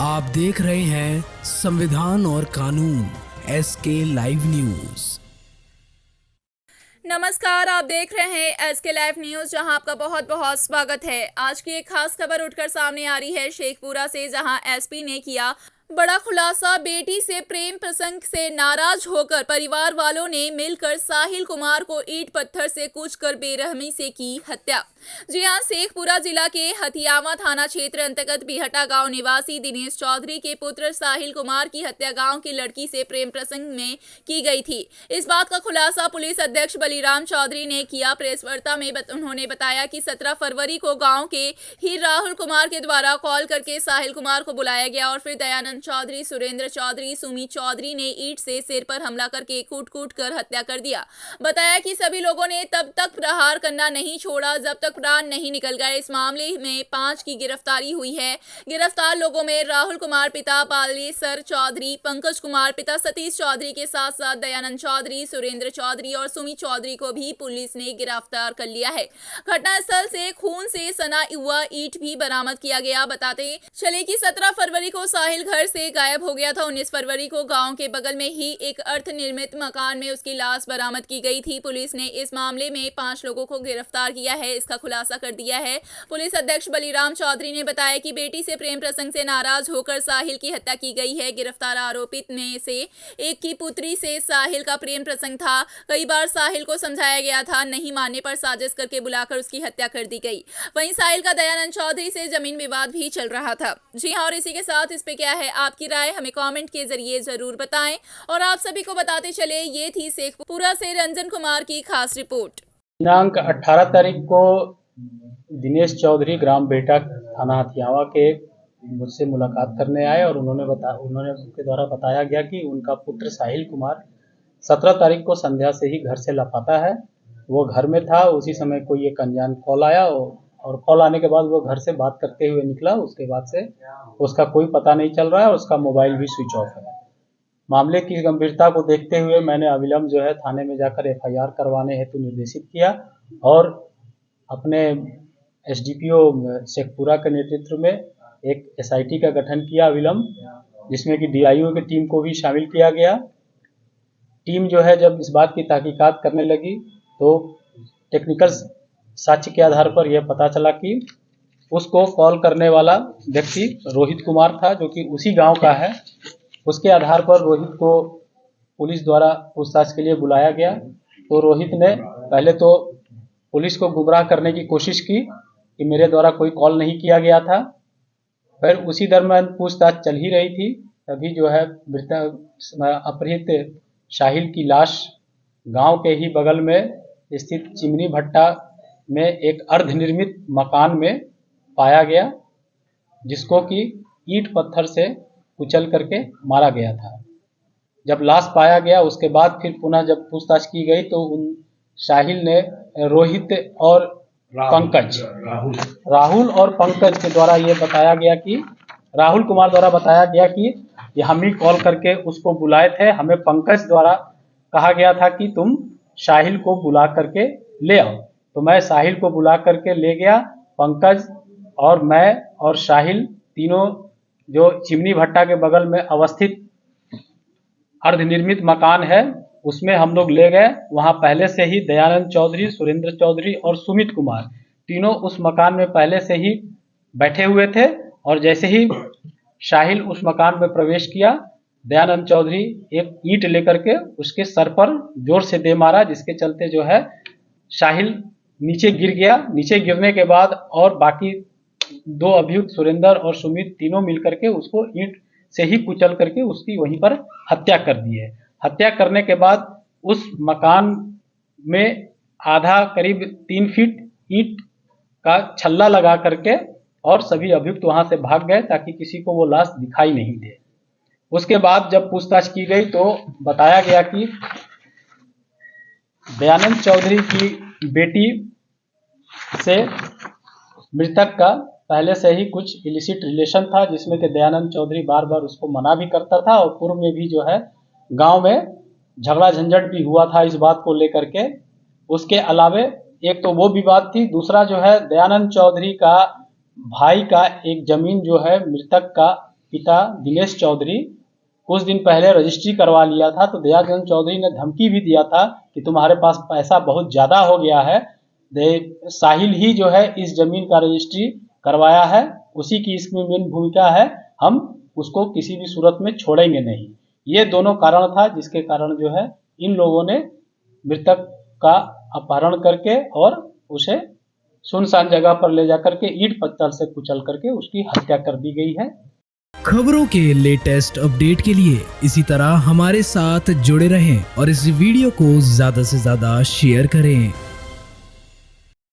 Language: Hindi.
आप देख रहे हैं संविधान और कानून SK लाइव न्यूज। नमस्कार, आप देख रहे हैं SK लाइव न्यूज, जहां आपका बहुत बहुत स्वागत है। आज की एक खास खबर उठकर सामने आ रही है शेखपुरा से, जहां SP ने किया बड़ा खुलासा। बेटी से प्रेम प्रसंग से नाराज होकर परिवार वालों ने मिलकर साहिल कुमार को ईंट पत्थर से कूचकर बेरहमी से की हत्या। जी हां, शेखपुरा जिला के हथियावा थाना क्षेत्र अंतर्गत बिहटा गांव निवासी दिनेश चौधरी के पुत्र साहिल कुमार की हत्या गांव की लड़की से प्रेम प्रसंग में की गई थी। इस बात का खुलासा पुलिस अध्यक्ष बलिराम चौधरी ने किया। प्रेस वार्ता में उन्होंने बताया कि 17 फरवरी को गाँव के ही राहुल कुमार के द्वारा कॉल करके साहिल कुमार को बुलाया गया और फिर दयानंद चौधरी, सुरेंद्र चौधरी, सुमी चौधरी ने ईंट से सिर पर हमला करके कूट कर हत्या कर दिया। बताया कि सभी लोगों ने तब तक प्रहार करना नहीं छोड़ा जब तक प्राण नहीं निकल गए। इस मामले में 5 की गिरफ्तारी हुई है। गिरफ्तार लोगों में राहुल कुमार पिता बालेसर चौधरी, पंकज कुमार पिता सतीश चौधरी के साथ साथ दयानंद चौधरी, सुरेंद्र चौधरी और सुमी चौधरी को भी पुलिस ने गिरफ्तार कर लिया है। घटनास्थल से खून से सना हुआ ईंट भी बरामद किया गया। बताते चले कि 17 फरवरी को साहिल घर से गायब हो गया था। 19 फरवरी को गांव के बगल में ही एक अर्ध निर्मित मकान में उसकी लाश बरामद की गई थी। पुलिस ने इस मामले में 5 लोगों को गिरफ्तार किया है। इसका खुलासा कर दिया है। पुलिस अध्यक्ष बलिराम चौधरी ने बताया कि बेटी से प्रेम प्रसंग से नाराज होकर साहिल की हत्या की गई है। गिरफ्तार आरोपित में से एक की पुत्री से साहिल का प्रेम प्रसंग था। कई बार साहिल को समझाया गया था, नहीं मानने पर साजिश करके बुलाकर उसकी हत्या कर दी गई। वहीं साहिल का दयानंद चौधरी से जमीन विवाद भी चल रहा था। जी हाँ, और इसी के साथ इस पे क्या है आपकी राय, हमें कमेंट के जरिए जरूर बताएं। और आप सभी को बताते चले, ये थी शेखपुरा से रंजन कुमार की खास रिपोर्ट। दिनांक 18 तारीख को दिनेश चौधरी ग्राम बेटा थाना हथियावा के मुझसे मुलाकात करने आए और उन्होंने उनके द्वारा बताया गया कि उनका पुत्र साहिल कुमार 17 तारीख को संध्या से ही घर से लापता है। वो घर में था, उसी समय कोई एक अनजान कॉल आया और कॉल आने के बाद वो घर से बात करते हुए निकला। उसके बाद से उसका कोई पता नहीं चल रहा है और उसका मोबाइल भी स्विच ऑफ है। मामले की गंभीरता को देखते हुए मैंने अविलंब थाने में जाकर FIR करवाने हेतु निर्देशित किया और अपने SDPO शेखपुरा के नेतृत्व में एक SIT का गठन किया अविलंब, जिसमें कि DIO की टीम को भी शामिल किया गया। टीम जब इस बात की तहकीकात करने लगी तो टेक्निकल साक्ष्य के आधार पर यह पता चला कि उसको कॉल करने वाला व्यक्ति रोहित कुमार था, जो कि उसी गांव का है। उसके आधार पर रोहित को पुलिस द्वारा पूछताछ के लिए बुलाया गया। तो रोहित ने पहले तो पुलिस को गुमराह करने की कोशिश की कि मेरे द्वारा कोई कॉल नहीं किया गया था। फिर उसी दरम्यान पूछताछ चल ही रही थी, तभी अपहृत साहिल की लाश गांव के ही बगल में स्थित चिमनी भट्टा में एक अर्धनिर्मित मकान में पाया गया, जिसको कि ईंट पत्थर से कुचल करके मारा गया था। जब लाश पाया गया उसके बाद फिर पुनः जब पूछताछ की गई तो उन साहिल ने रोहित और राहुल और पंकज के द्वारा ये बताया गया कि राहुल कुमार द्वारा बताया गया कि हम ही कॉल करके उसको बुलाए थे। हमें पंकज द्वारा कहा गया था कि तुम साहिल को बुला करके ले आओ। तो मैं साहिल को बुला करके ले गया। पंकज और मैं और साहिल तीनों जो चिमनी भट्टा के बगल में अवस्थित अर्धनिर्मित मकान है उसमें हम लोग ले गए। वहां पहले से ही दयानंद चौधरी, सुरेंद्र चौधरी और सुमित कुमार तीनों उस मकान में पहले से ही बैठे हुए थे। और जैसे ही साहिल उस मकान में प्रवेश किया, दयानंद चौधरी एक ईंट लेकर के उसके सर पर जोर से दे मारा, जिसके चलते साहिल नीचे गिर गया। नीचे गिरने के बाद और बाकी 2 अभियुक्त सुरेंद्र और सुमित तीनों मिलकर के उसको ईंट से ही कुचल करके उसकी वहीं पर हत्या कर दी है। हत्या करने के बाद उस मकान में आधा करीब 3 फीट ईंट का छल्ला लगा करके और सभी अभियुक्त वहां से भाग गए ताकि किसी को वो लाश दिखाई नहीं दे। उसके बाद जब पूछताछ की गई तो बताया गया कि दयानंद चौधरी की बेटी से मृतक का पहले से ही कुछ इलिसिट रिलेशन था, जिसमें कि दयानंद चौधरी बार बार उसको मना भी करता था और पूर्व में भी गांव में झगड़ा झंझट भी हुआ था इस बात को लेकर के। उसके अलावे एक तो वो विवाद थी, दूसरा दयानंद चौधरी का भाई का एक जमीन मृतक का पिता दिनेश चौधरी कुछ दिन पहले रजिस्ट्री करवा लिया था, तो दयाचंद चौधरी ने धमकी भी दिया था कि तुम्हारे पास पैसा बहुत ज़्यादा हो गया है, साहिल ही जो है इस जमीन का रजिस्ट्री करवाया है, उसी की इसमें मेन भूमिका है, हम उसको किसी भी सूरत में छोड़ेंगे नहीं। ये दोनों कारण था जिसके कारण जो है इन लोगों ने मृतक का अपहरण करके और उसे सुनसान जगह पर ले जाकर के ईंट पत्थर से कुचल करके उसकी हत्या कर दी गई है। खबरों के लेटेस्ट अपडेट के लिए इसी तरह हमारे साथ जुड़े रहें और इस वीडियो को ज्यादा से ज्यादा शेयर करें।